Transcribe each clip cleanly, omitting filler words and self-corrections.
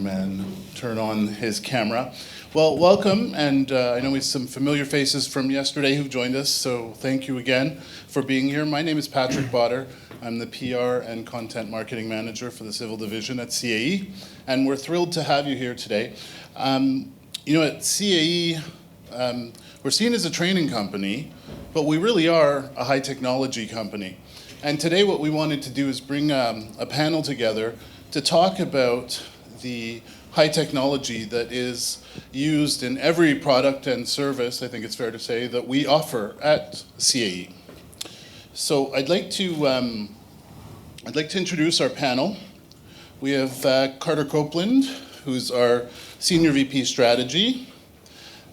And turn on his camera. Well, welcome, and I know we have some familiar faces from yesterday who've joined us, so thank you again for being here. My name is Patrick Botter. I'm the PR and Content Marketing Manager for the Civil Division at CAE, and we're thrilled to have you here today. At CAE, we're seen as a training company, but we really are a high technology company. And today what we wanted to do is bring a panel together to talk about the high technology that is used in every product and service, I think it's fair to say, that we offer at CAE. So I'd like to introduce our panel. We have Carter Copeland, who's our Senior VP Strategy,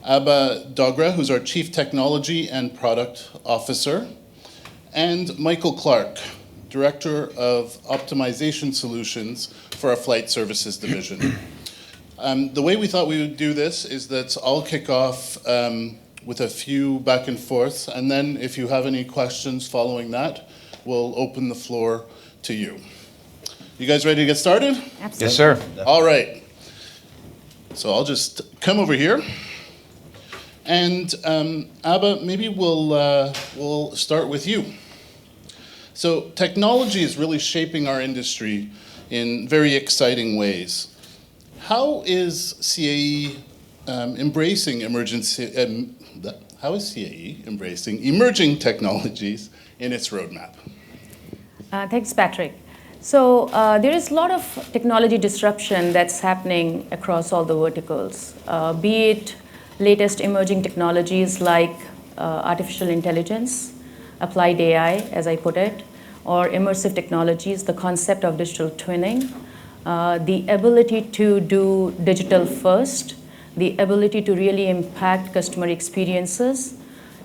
Abba Dogra, who's our Chief Technology and Product Officer, and Michael Clark, Director of Optimization Solutions for our Flight Services Division. The way we thought we would do this is that I'll kick off with a few back and forth, and then if you have any questions following that, we'll open the floor to you. You guys ready to get started? Absolutely. Yes, sir. All right. So I'll just come over here. And Abba, maybe we'll start with you. So technology is really shaping our industry in very exciting ways. How is CAE embracing emerging technologies in its roadmap? Thanks, Patrick. So there is a lot of technology disruption that's happening across all the verticals, be it latest emerging technologies like artificial intelligence, applied AI, as I put it, or immersive technologies, the concept of digital twinning, the ability to do digital first, the ability to really impact customer experiences,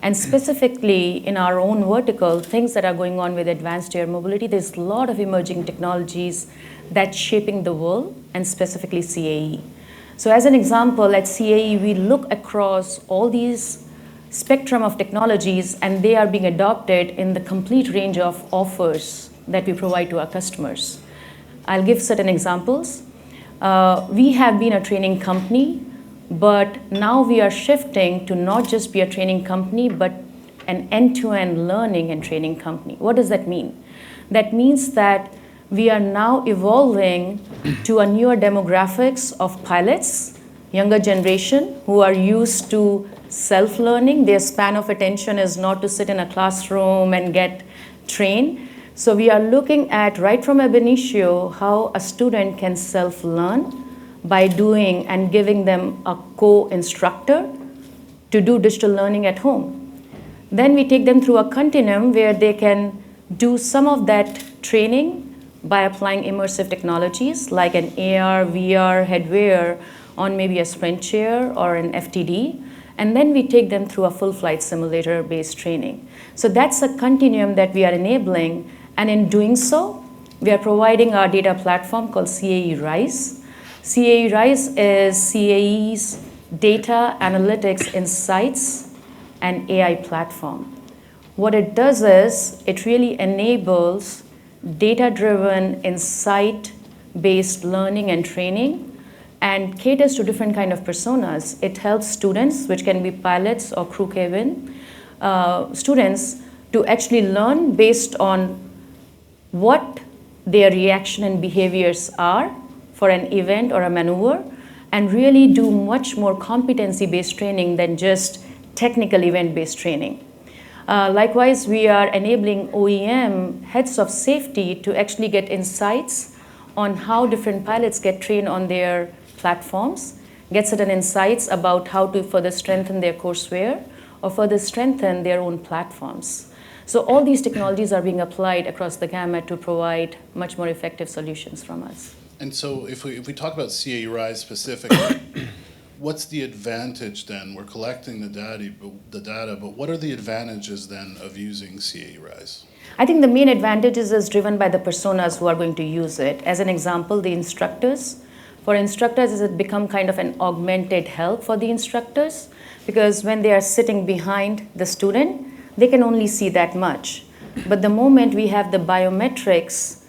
and specifically in our own vertical, things that are going on with advanced air mobility. There's a lot of emerging technologies that's shaping the world, and specifically CAE. So as an example, at CAE, we look across all these spectrum of technologies, and they are being adopted in the complete range of offers that we provide to our customers. I'll give certain examples. We have been a training company, but now we are shifting to not just be a training company, but an end-to-end learning and training company. What does that mean? That means that we are now evolving to a newer demographics of pilots, younger generation who are used to self-learning. Their span of attention is not to sit in a classroom and get trained. So we are looking at, right from ab initio, how a student can self-learn by doing and giving them a co-instructor to do digital learning at home. Then we take them through a continuum where they can do some of that training by applying immersive technologies like an AR, VR, headwear on maybe a sprint chair or an FTD. And then we take them through a full flight simulator-based training. So that's a continuum that we are enabling. And in doing so, we are providing our data platform called CAE Rise. CAE Rise is CAE's data analytics insights and AI platform. What it does is it really enables data-driven, insight-based learning and training, and caters to different kind of personas. It helps students, which can be pilots or crew cabin, students to actually learn based on what their reaction and behaviors are for an event or a maneuver, and really do much more competency-based training than just technical event-based training. Likewise, we are enabling OEM heads of safety to actually get insights on how different pilots get trained on their platforms, get certain insights about how to further strengthen their courseware or further strengthen their own platforms. So all these technologies are being applied across the gamut to provide much more effective solutions from us. And so if we talk about CAE Rise specifically, what's the advantage then? We're collecting the data, but what are the advantages then of using CAE Rise? I think the main advantages is driven by the personas who are going to use it. As an example, the instructors. For instructors, it become kind of an augmented help for the instructors, because when they are sitting behind the student, they can only see that much. But the moment we have the biometrics,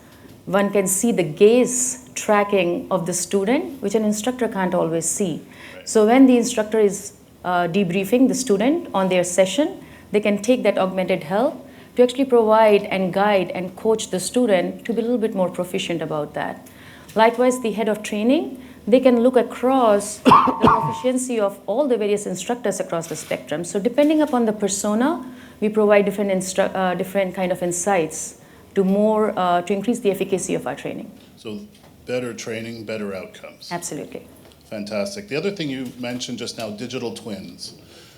one can see the gaze tracking of the student, which an instructor can't always see. So when the instructor is debriefing the student on their session, they can take that augmented help to actually provide and guide and coach the student to be a little bit more proficient about that. Likewise, the head of training, they can look across the proficiency of all the various instructors across the spectrum. So depending upon the persona, we provide different kind of insights to increase the efficacy of our training. So better training, better outcomes. Absolutely. Fantastic. The other thing you mentioned just now, digital twins,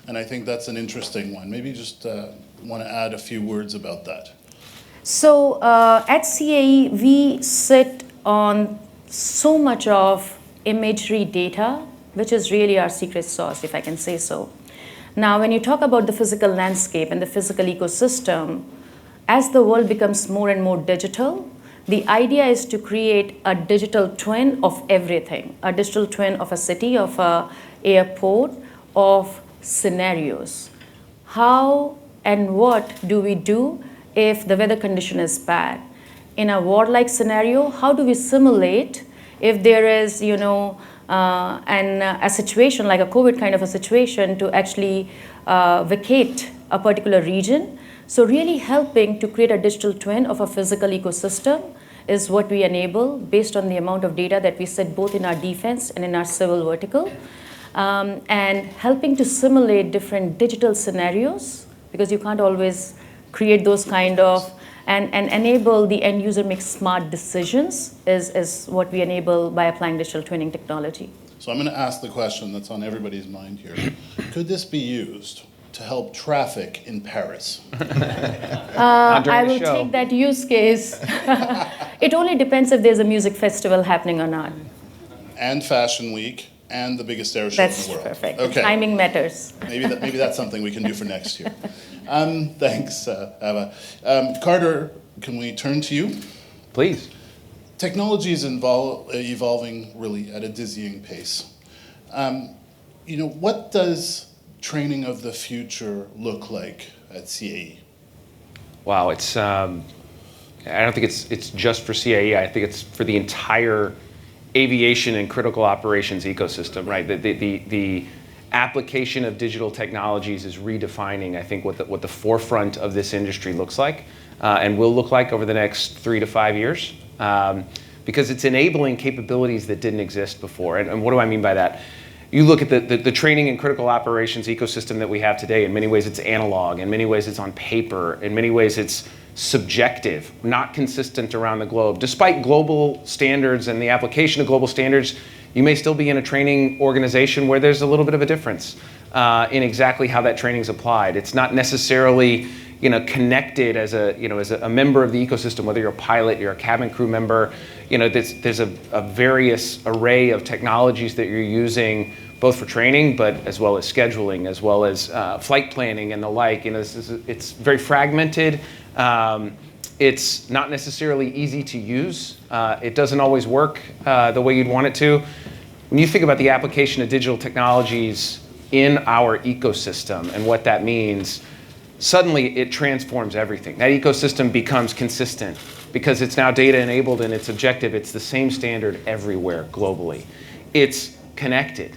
and I think that's an interesting one. Maybe just want to add a few words about that. So at CAE, we sit on so much of imagery data, which is really our secret sauce, if I can say so. Now, when you talk about the physical landscape and the physical ecosystem, as the world becomes more and more digital, the idea is to create a digital twin of everything, a digital twin of a city, of an airport, of scenarios. How and what do we do if the weather condition is bad? In a war-like scenario, how do we simulate if there is, a situation like a COVID kind of a situation to actually vacate a particular region? So really helping to create a digital twin of a physical ecosystem is what we enable based on the amount of data that we set both in our defense and in our civil vertical. And helping to simulate different digital scenarios, because you can't always create those kind of, and enable the end user make smart decisions is what we enable by applying digital twinning technology. So I'm going to ask the question that's on everybody's mind here. Could this be used to help traffic in Paris? I will take that use case. It only depends if there's a music festival happening or not. And Fashion Week, and the biggest air show in the world. That's perfect. Okay. Timing matters. Maybe that's something we can do for next year. Thanks, Ava. Carter, can we turn to you? Please. Technology is evolving really at a dizzying pace. What does training of the future look like at CAE? Wow, I don't think it's just for CAE. I think it's for the entire aviation and critical operations ecosystem, right? The application of digital technologies is redefining, I think, what the forefront of this industry looks like and will look like over the next 3 to 5 years, because it's enabling capabilities that didn't exist before. And what do I mean by that? You look at the training and critical operations ecosystem that we have today. In many ways, it's analog. In many ways, it's on paper. In many ways, it's subjective, not consistent around the globe. Despite global standards and the application of global standards, you may still be in a training organization where there's a little bit of a difference in exactly how that training is applied. It's not necessarily connected as a member of the ecosystem, whether you're a pilot, you're a cabin crew member. There's a various array of technologies that you're using, both for training, but as well as scheduling, as well as flight planning and the like. It's very fragmented. It's not necessarily easy to use. It doesn't always work the way you'd want it to. When you think about the application of digital technologies in our ecosystem and what that means, suddenly it transforms everything. That ecosystem becomes consistent because it's now data enabled and it's objective. It's the same standard everywhere globally. It's connected.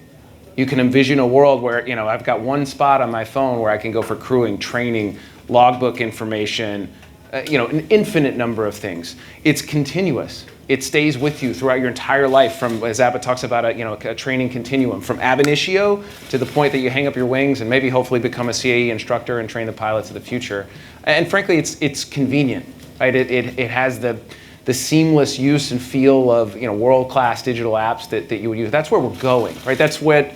You can envision a world where I've got one spot on my phone where I can go for crewing, training, logbook information, an infinite number of things. It's continuous. It stays with you throughout your entire life, from, as Abba talks about, a training continuum, from ab initio to the point that you hang up your wings and maybe hopefully become a CAE instructor and train the pilots of the future. And frankly, it's convenient, right? It has the seamless use and feel of world-class digital apps that you would use. That's where we're going, right? That's what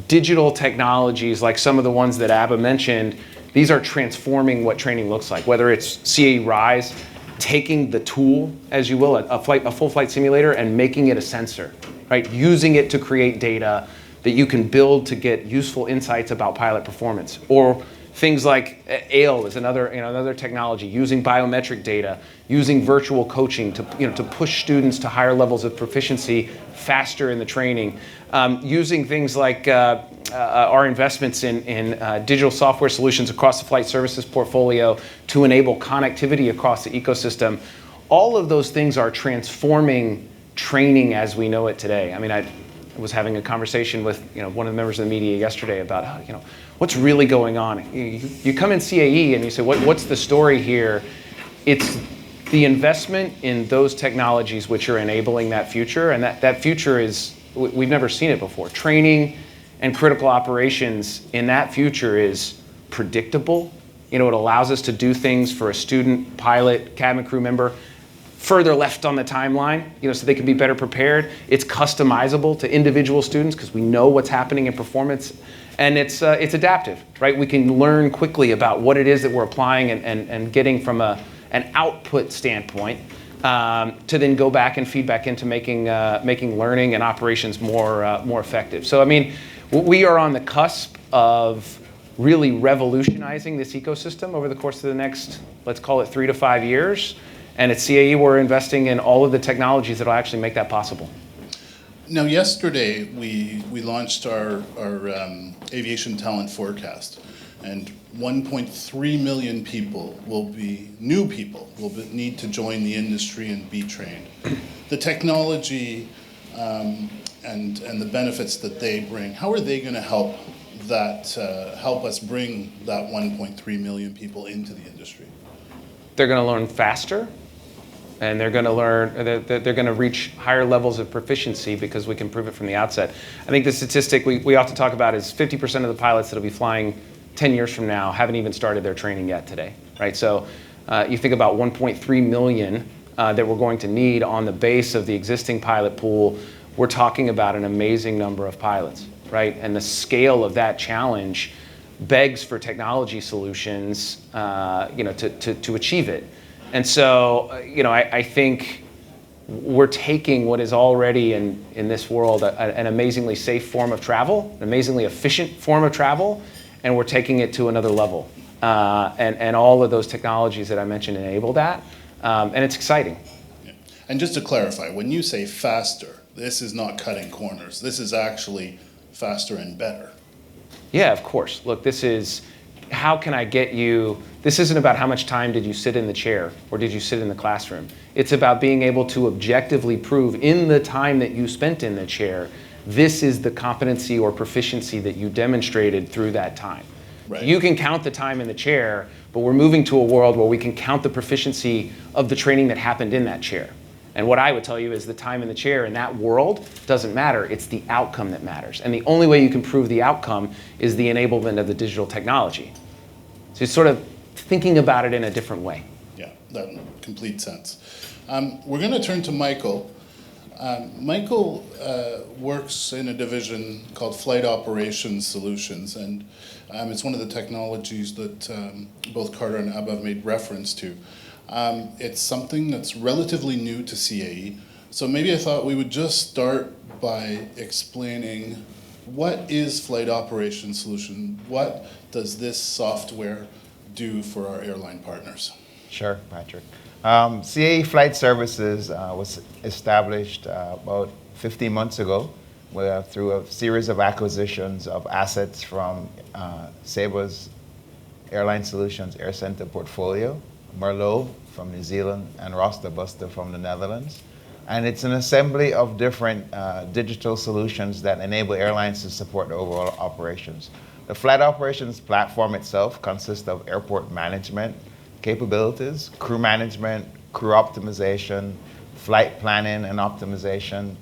digital technologies, like some of the ones that Abba mentioned, these are transforming what training looks like, whether it's CAE Rise, taking the tool, as you will, a full flight simulator, and making it a sensor, right? Using it to create data that you can build to get useful insights about pilot performance. Or things like AIL is another technology, using biometric data, using virtual coaching to push students to higher levels of proficiency faster in the training, using things like our investments in digital software solutions across the flight services portfolio to enable connectivity across the ecosystem. All of those things are transforming training as we know it today. I mean, I was having a conversation with one of the members of the media yesterday about what's really going on. You come in CAE and you say, what's the story here? It's the investment in those technologies which are enabling that future, and that future is, we've never seen it before. Training and critical operations in that future is predictable. It allows us to do things for a student, pilot, cabin crew member further left on the timeline, so they can be better prepared. It's customizable to individual students because we know what's happening in performance, and it's adaptive, right? We can learn quickly about what it is that we're applying and getting from an output standpoint to then go back and feed back into making learning and operations more effective. So I mean, we are on the cusp of really revolutionizing this ecosystem over the course of the next, let's call it 3 to 5 years. And at CAE, we're investing in all of the technologies that will actually make that possible. Now, yesterday, we launched our aviation talent forecast, and 1.3 million people new people will need to join the industry and be trained. The technology and the benefits that they bring, how are they going to help us bring that 1.3 million people into the industry? They're going to learn faster, and they're going to reach higher levels of proficiency because we can prove it from the outset. I think the statistic we often talk about is 50% of the pilots that will be flying 10 years from now haven't even started their training yet today, right? So you think about 1.3 million that we're going to need on the base of the existing pilot pool. We're talking about an amazing number of pilots, right? And the scale of that challenge begs for technology solutions, to achieve it. And so, I think we're taking what is already in this world an amazingly safe form of travel, an amazingly efficient form of travel, and we're taking it to another level. And all of those technologies that I mentioned enable that, and it's exciting. Yeah. And just to clarify, when you say faster, this is not cutting corners. This is actually faster and better. Yeah, of course. Look, this is, how can I get you, this isn't about how much time did you sit in the chair or did you sit in the classroom. It's about being able to objectively prove in the time that you spent in the chair, this is the competency or proficiency that you demonstrated through that time. Right. You can count the time in the chair, but we're moving to a world where we can count the proficiency of the training that happened in that chair. And what I would tell you is the time in the chair in that world doesn't matter. It's the outcome that matters. And the only way you can prove the outcome is the enablement of the digital technology. So it's sort of thinking about it in a different way. Yeah, that makes complete sense. We're going to turn to Michael. Michael works in a division called Flight Operations Solutions, and it's one of the technologies that both Carter and Abba have made reference to. It's something that's relatively new to CAE, so maybe I thought we would just start by explaining what is Flight Operations Solution? What does this software do for our airline partners? Sure, Patrick. CAE Flight Services was established about 15 months ago through a series of acquisitions of assets from Sabra's Airline Solutions Air Center portfolio, Merlot from New Zealand, and Rasta Buster from the Netherlands. And it's an assembly of different digital solutions that enable airlines to support their overall operations. The flight operations platform itself consists of airport management capabilities, crew management, crew optimization, flight planning and optimization,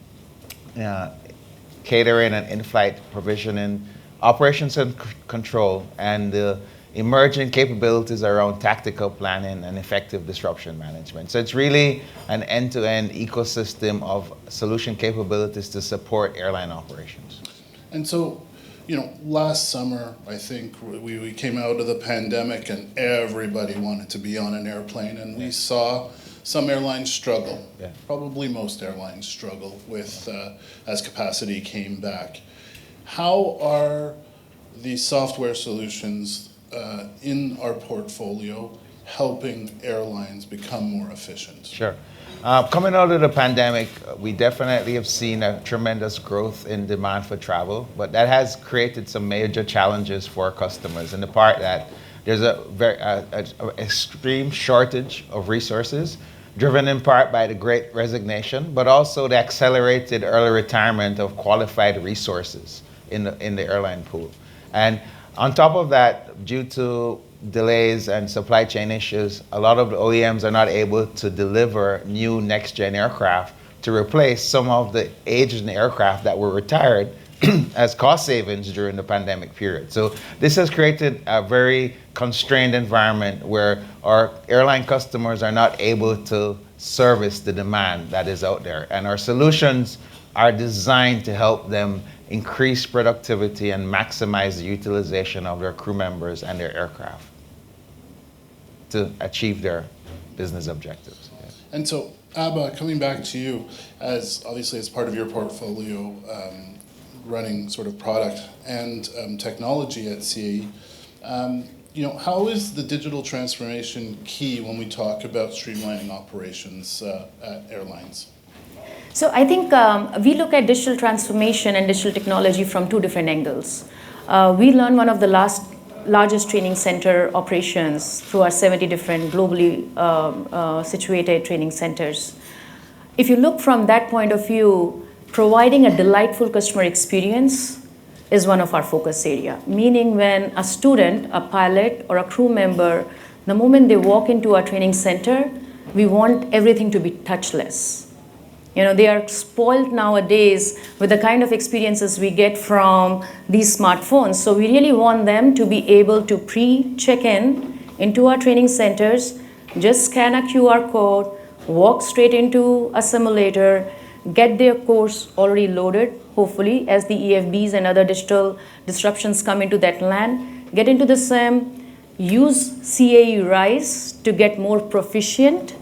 catering and in-flight provisioning, operations and control, and the emerging capabilities around tactical planning and effective disruption management. So it's really an end-to-end ecosystem of solution capabilities to support airline operations. And so, last summer, I think we came out of the pandemic and everybody wanted to be on an airplane, and we saw some airlines struggle. Yeah. Probably most airlines struggle with as capacity came back. How are the software solutions in our portfolio helping airlines become more efficient? Sure. Coming out of the pandemic, we definitely have seen a tremendous growth in demand for travel, but that has created some major challenges for our customers in the part that there's a very extreme shortage of resources driven in part by the Great Resignation, but also the accelerated early retirement of qualified resources in the airline pool. And on top of that, due to delays and supply chain issues, a lot of the OEMs are not able to deliver new next-gen aircraft to replace some of the aged aircraft that were retired as cost savings during the pandemic period. So this has created a very constrained environment where our airline customers are not able to service the demand that is out there. And our solutions are designed to help them increase productivity and maximize the utilization of their crew members and their aircraft to achieve their business objectives. Yeah. And so, Abba, coming back to you, as obviously as part of your portfolio, running sort of product and technology at CAE, how is the digital transformation key when we talk about streamlining operations at airlines? So I think we look at digital transformation and digital technology from two different angles. We run one of the largest training center operations through our 70 different globally situated training centers. If you look from that point of view, providing a delightful customer experience is one of our focus area. Meaning when a student, a pilot, or a crew member, the moment they walk into our training center, we want everything to be touchless. They are spoiled nowadays with the kind of experiences we get from these smartphones. So we really want them to be able to pre-check in into our training centers, just scan a QR code, walk straight into a simulator, get their course already loaded, hopefully, as the EFBs and other digital disruptions come into that land, get into the sim, use CAE RISE to get more proficient,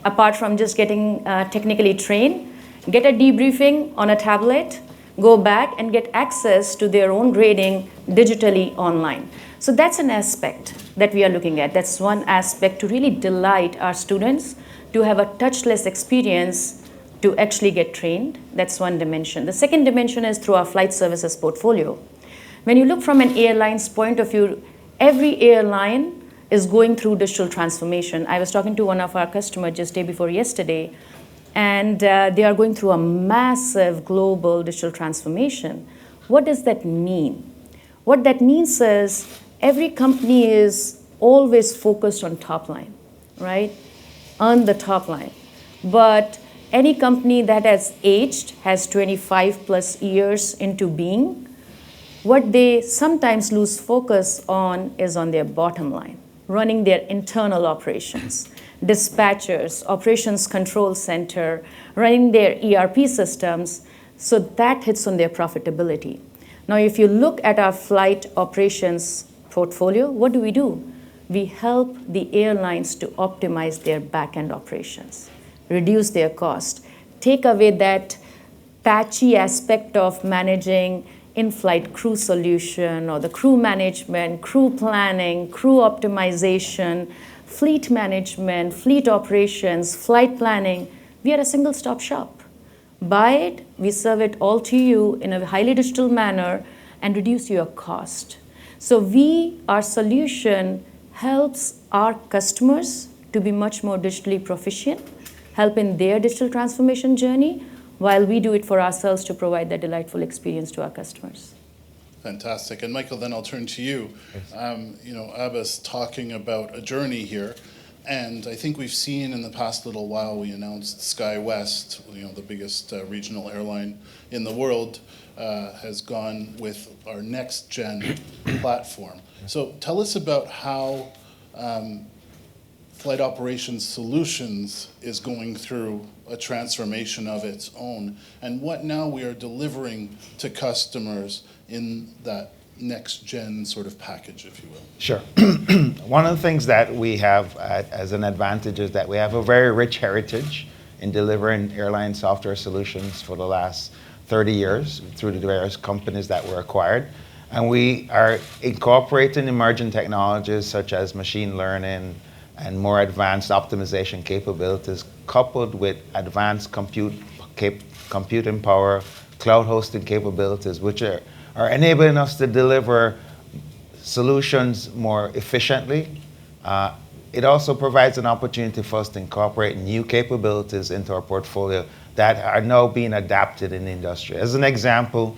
apart from just getting technically trained, get a debriefing on a tablet, go back and get access to their own grading digitally online. So that's an aspect that we are looking at. That's one aspect to really delight our students to have a touchless experience to actually get trained. That's one dimension. The second dimension is through our flight services portfolio. When you look from an airline's point of view, every airline is going through digital transformation. I was talking to one of our customers just day before yesterday, and they are going through a massive global digital transformation. What does that mean? What that means is every company is always focused on top line, right? On the top line. But any company that has aged, has 25 plus years into being, what they sometimes lose focus on is on their bottom line, running their internal operations, dispatchers, operations control center, running their ERP systems, so that hits on their profitability. Now, if you look at our flight operations portfolio, what do? We help the airlines to optimize their back-end operations, reduce their cost, take away that patchy aspect of managing in-flight crew solution or the crew management, crew planning, crew optimization, fleet management, fleet operations, flight planning. We are a single-stop shop. Buy it, we serve it all to you in a highly digital manner and reduce your cost. So our solution helps our customers to be much more digitally proficient, help in their digital transformation journey, while we do it for ourselves to provide that delightful experience to our customers. Fantastic. And Michael, then I'll turn to you. Abba's talking about a journey here. And I think we've seen in the past little while, we announced SkyWest, the biggest regional airline in the world, has gone with our next gen platform. So tell us about how Flight Operations Solutions is going through a transformation of its own, and what now we are delivering to customers in that next gen sort of package, if you will. Sure. One of the things that we have as an advantage is that we have a very rich heritage in delivering airline software solutions for the last 30 years through the various companies that were acquired. And we are incorporating emerging technologies such as machine learning and more advanced optimization capabilities, coupled with advanced computing power, cloud hosting capabilities, which are enabling us to deliver solutions more efficiently, it also provides an opportunity for us to incorporate new capabilities into our portfolio that are now being adapted in the industry. As an example,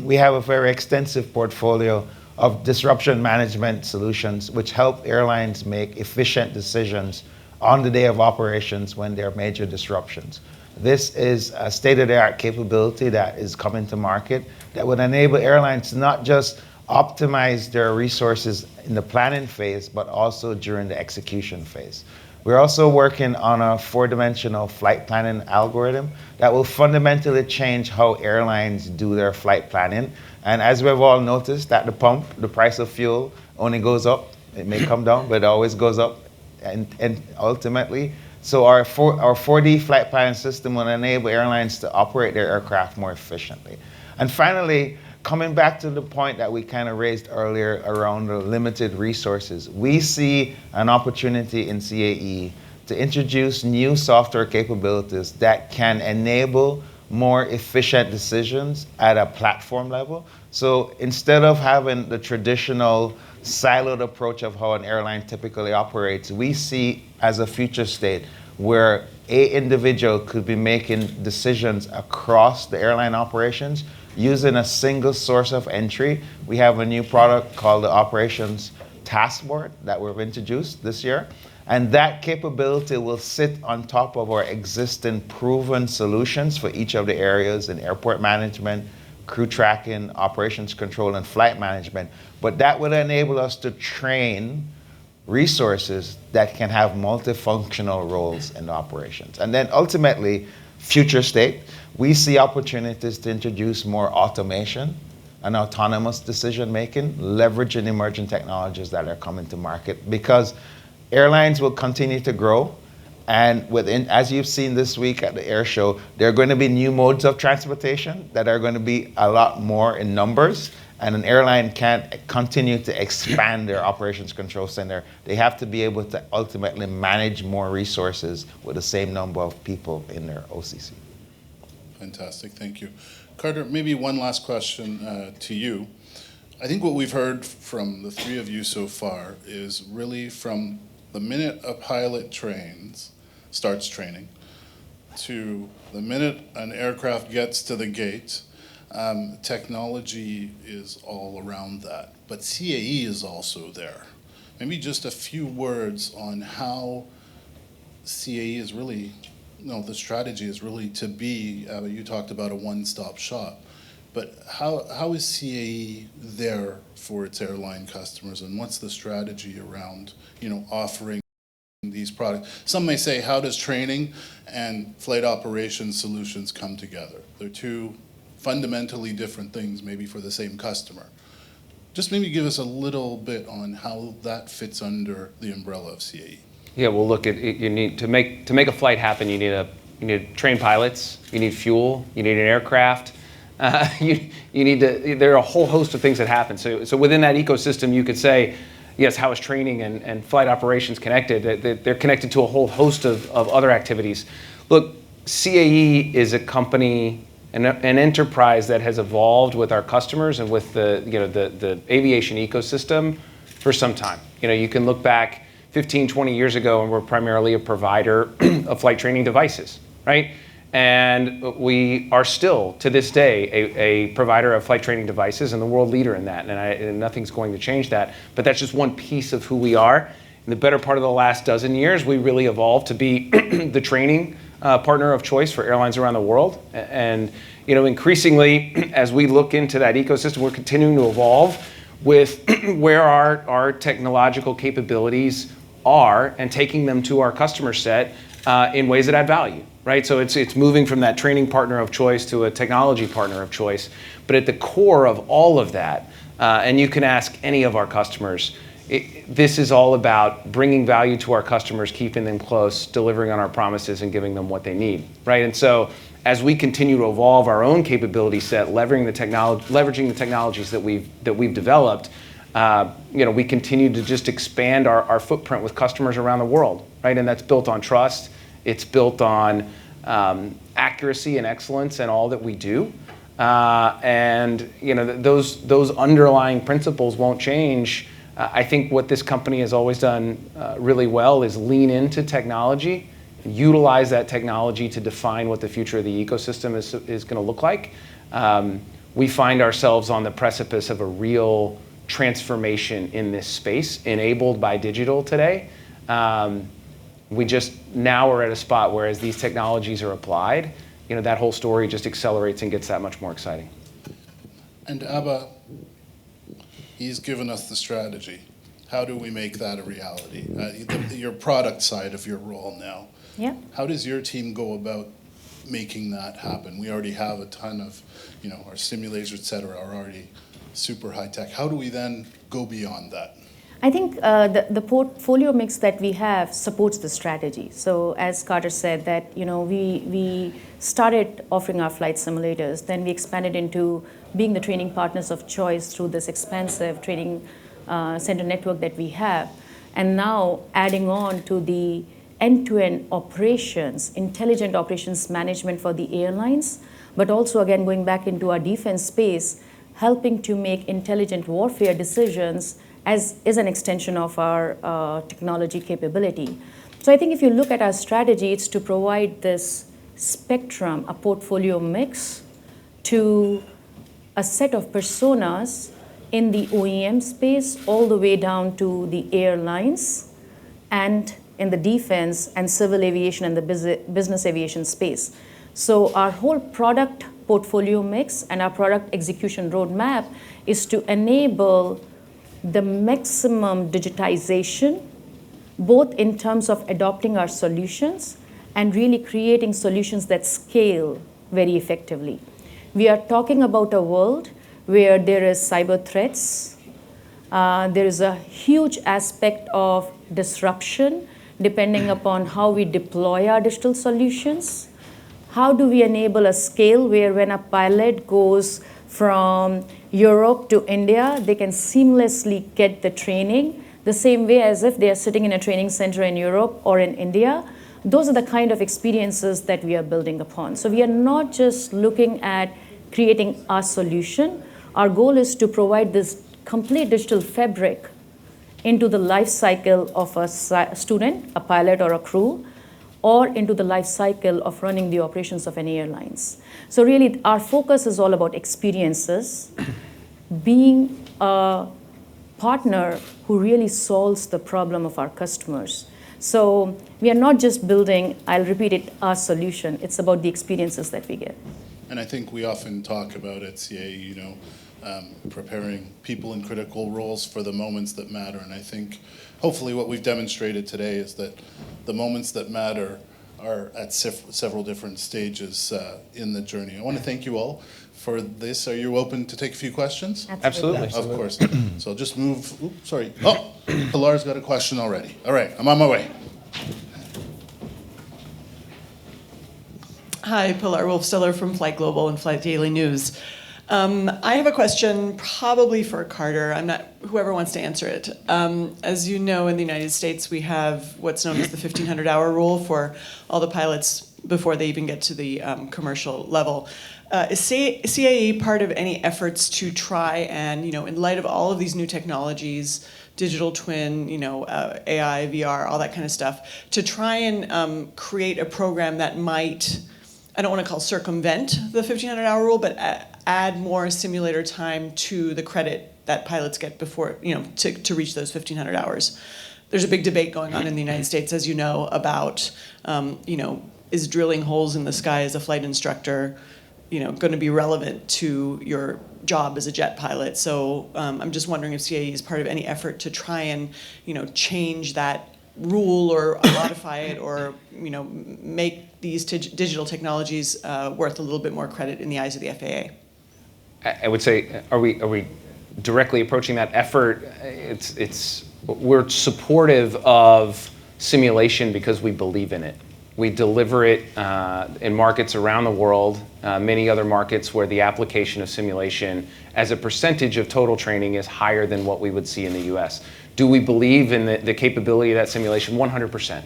we have a very extensive portfolio of disruption management solutions which help airlines make efficient decisions on the day of operations when there are major disruptions. This is a state-of-the-art capability that is coming to market that would enable airlines to not just optimize their resources in the planning phase, but also during the execution phase. We're also working on a four-dimensional flight planning algorithm that will fundamentally change how airlines do their flight planning. And as we've all noticed, at the pump, the price of fuel only goes up. It may come down, but it always goes up. And ultimately, so our 4D flight planning system will enable airlines to operate their aircraft more efficiently. And finally, coming back to the point that we kind of raised earlier around the limited resources, we see an opportunity in CAE to introduce new software capabilities that can enable more efficient decisions at a platform level. So instead of having the traditional siloed approach of how an airline typically operates, we see as a future state where an individual could be making decisions across the airline operations using a single source of entry. We have a new product called the Operations Task Board that we've introduced this year. And that capability will sit on top of our existing proven solutions for each of the areas in airport management, crew tracking, operations control, and flight management. But that will enable us to train resources that can have multifunctional roles in operations. And then ultimately, future state, we see opportunities to introduce more automation and autonomous decision making, leveraging emerging technologies that are coming to market, because airlines will continue to grow. And within, as you've seen this week at the air show, there are going to be new modes of transportation that are going to be a lot more in numbers. And an airline can't continue to expand their operations control center. They have to be able to ultimately manage more resources with the same number of people in their OCC. Fantastic, thank you. Carter, maybe one last question to you. I think what we've heard from the three of you so far is really from the minute a pilot starts training, to the minute an aircraft gets to the gate, technology is all around that. But CAE is also there. Maybe just a few words on how CAE is really, the strategy is really to be, you talked about a one-stop shop, but how is CAE there for its airline customers, and what's the strategy around, offering these products? Some may say, how does training and flight operations solutions come together? They're two fundamentally different things, maybe for the same customer. Just maybe give us a little bit on how that fits under the umbrella of CAE. Yeah, well, look, you need to make a flight happen. You need trained pilots. You need fuel. You need an aircraft. You need to. There are a whole host of things that happen. So within that ecosystem, you could say, yes, how is training and flight operations connected? They're connected to a whole host of other activities. Look, CAE is a company, an enterprise that has evolved with our customers and with the aviation ecosystem for some time. You can look back 15, 20 years ago, and we're primarily a provider of flight training devices, right? And we are still, to this day, a provider of flight training devices and the world leader in that. And nothing's going to change that. But that's just one piece of who we are. In the better part of the last dozen years, we really evolved to be the training partner of choice for airlines around the world. And increasingly, as we look into that ecosystem, we're continuing to evolve with where our technological capabilities are and taking them to our customer set in ways that add value, right? So it's moving from that training partner of choice to a technology partner of choice. But at the core of all of that, and you can ask any of our customers, this is all about bringing value to our customers, keeping them close, delivering on our promises, and giving them what they need, right? And so as we continue to evolve our own capability set, leveraging the technologies that we've developed, we continue to just expand our footprint with customers around the world, right? And that's built on trust. It's built on accuracy and excellence in all that we do. And those underlying principles won't change I think what this company has always done really well is lean into technology, utilize that technology to define what the future of the ecosystem is going to look like. We find ourselves on the precipice of a real transformation in this space, enabled by digital today. We just now are at a spot where as these technologies are applied, that whole story just accelerates and gets that much more exciting. And Abba, he's given us the strategy. How do we make that a reality? Your product side of your role now. Yeah. How does your team go about making that happen? We already have a ton of, our simulators, et cetera, are already super high tech. How do we then go beyond that? I think the portfolio mix that we have supports the strategy. So as Carter said, that we started offering our flight simulators, then we expanded into being the training partners of choice through this expansive training center network that we have, and now adding on to the end-to-end operations, intelligent operations management for the airlines, but also again going back into our defense space, helping to make intelligent warfare decisions as is an extension of our technology capability. So I think if you look at our strategy, it's to provide this spectrum, a portfolio mix, to a set of personas in the OEM space, all the way down to the airlines, and in the defense and civil aviation and the business aviation space. So our whole product portfolio mix and our product execution roadmap is to enable the maximum digitization, both in terms of adopting our solutions and really creating solutions that scale very effectively. We are talking about a world where there is cyber threats. There is a huge aspect of disruption depending upon how we deploy our digital solutions. How do we enable a scale where when a pilot goes from Europe to India, they can seamlessly get the training the same way as if they are sitting in a training center in Europe or in India? Those are the kind of experiences that we are building upon. So we are not just looking at creating a solution. Our goal is to provide this complete digital fabric into the life cycle of a student, a pilot or a crew, or into the life cycle of running the operations of any airlines. So really, our focus is all about experiences, being a partner who really solves the problem of our customers. So we are not just building, I'll repeat it, a solution. It's about the experiences that we get. And I think we often talk about at CAE, preparing people in critical roles for the moments that matter. And I think hopefully what we've demonstrated today is that the moments that matter are at several different stages in the journey. I want to thank you all for this. Are you open to take a few questions? Absolutely. Of course. So I'll just move. Oops, sorry. Oh, Pilar's got a question already. All right, I'm on my way. Hi, Pilar Wolfstiller from Flight Global and Flight Daily News. I have a question probably for Carter. Whoever wants to answer it. As you know, in the United States, we have what's known as the 1,500-hour rule for all the pilots before they even get to the commercial level. Is CAE part of any efforts to try and, in light of all of these new technologies, digital twin, AI, VR, all that kind of stuff, to try and create a program that might, I don't want to call circumvent the 1,500-hour rule, but add more simulator time to the credit that pilots get before, to reach those 1,500 hours. There's a big debate going on in the United States, as you know, about, is drilling holes in the sky as a flight instructor, going to be relevant to your job as a jet pilot? So I'm just wondering if CAE is part of any effort to try and, change that rule or modify it, or make these digital technologies worth a little bit more credit in the eyes of the FAA. I would say, are we directly approaching that effort? We're supportive of simulation because we believe in it. We deliver it in markets around the world, many other markets where the application of simulation as a percentage of total training is higher than what we would see in the US. Do we believe in the capability of that simulation? 100%.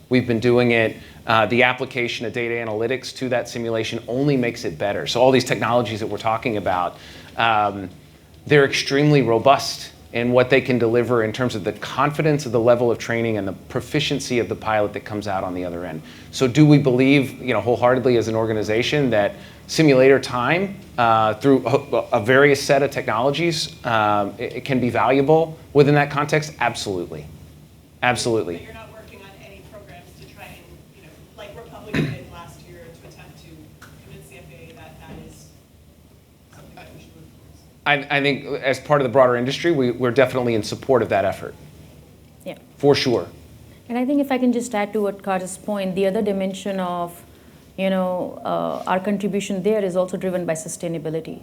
We've been doing it. The application of data analytics to that simulation only makes it better. So all these technologies that we're talking about, they're extremely robust and what they can deliver in terms of the confidence of the level of training and the proficiency of the pilot that comes out on the other end. So do we believe, wholeheartedly as an organization that simulator time through a various set of technologies, it can be valuable within that context? Absolutely. Absolutely. But you're not working on any programs to try and, like Republican did last year to attempt to convince the FAA that is something that we should move towards? I think as part of the broader industry, we're definitely in support of that effort. Yeah. For sure. And I think if I can just add to what Carter's point, the other dimension of, our contribution there is also driven by sustainability.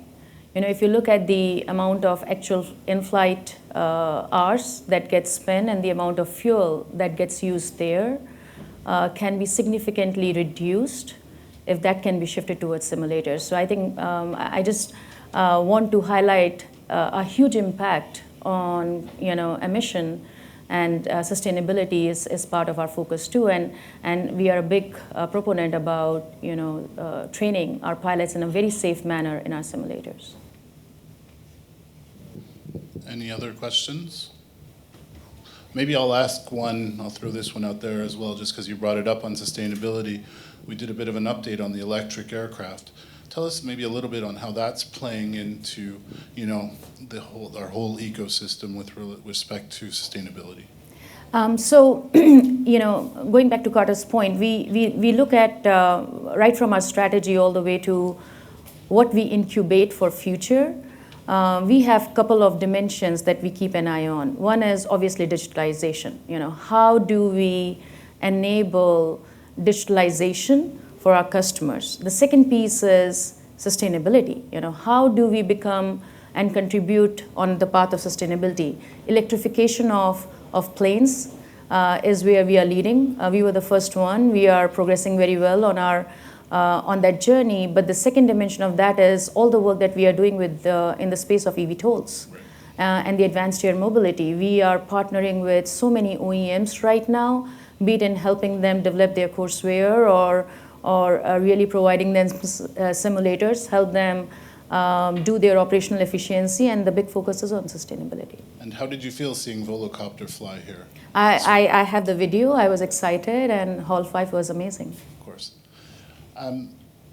If you look at the amount of actual in-flight hours that gets spent and the amount of fuel that gets used there can be significantly reduced if that can be shifted towards simulators. So I think I just want to highlight a huge impact on emission, and sustainability is part of our focus too. And we are a big proponent about training our pilots in a very safe manner in our simulators. Any other questions? Maybe I'll ask one, I'll throw this one out there as well, just because you brought it up on sustainability. We did a bit of an update on the electric aircraft. Tell us maybe a little bit on how that's playing into, our whole ecosystem with respect to sustainability. So, going back to Carter's point, we look at right from our strategy all the way to what we incubate for future. We have a couple of dimensions that we keep an eye on. One is obviously digitalization. How do we enable digitalization for our customers? The second piece is sustainability. How do we become and contribute on the path of sustainability? Electrification of planes is where we are leading. We were the first one. We are progressing very well on that journey. But the second dimension of that is all the work that we are doing with in the space of eVTOLs and the advanced air mobility. We are partnering with so many OEMs right now, be it in helping them develop their courseware or really providing them simulators, help them do their operational efficiency, and the big focus is on sustainability. And how did you feel seeing Volocopter fly here? I have the video. I was excited, and Hall 5 was amazing. Of course.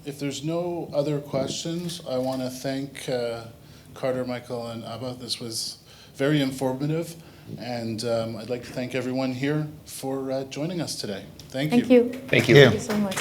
If there's no other questions, I want to thank Carter, Michael, and Abba. This was very informative, and I'd like to thank everyone here for joining us today. Thank you. Thank you. Thank you. Thank you so much.